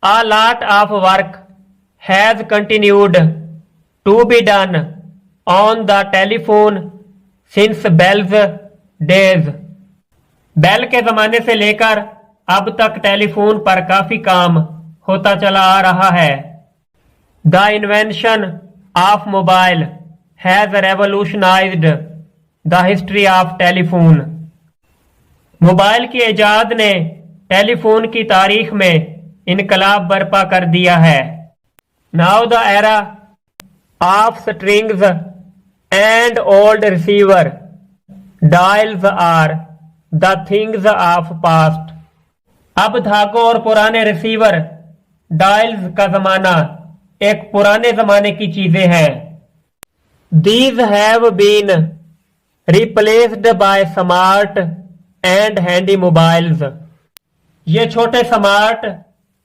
A lot of work has continued to be done on the telephone since Bell's days. Bell के जमाने से लेकर अब तक टेलीफोन पर काफी काम होता चला आ रहा है. The invention of mobile has revolutionized the history of telephone. Mobile की इजाद ने टेलीफोन की तारीख में इनकलाब बर्पा कर दिया है. Now the era of strings and old receiver dials are the things of past. अब धागों और पुराने रिसीवर डायल्स का जमाना एक पुराने जमाने की चीजें हैं. These have been replaced by smart and handy mobiles. ये छोटे स्मार्ट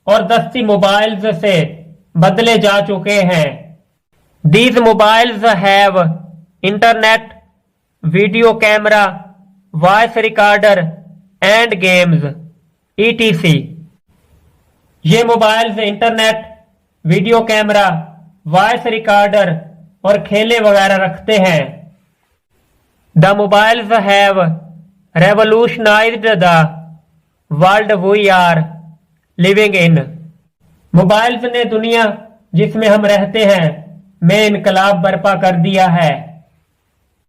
और दस्ती मोबाइल्स से बदले जा चुके हैं. These mobiles have internet, video camera, voice recorder and games, etc. ये mobiles internet, video camera, voice recorder और खेले वगैरह रखते हैं. The mobiles have revolutionized the world we are living in. Mobiles ने दुनिया जिसमें हम रहते हैं में इनकलाब बर्पा कर दिया है.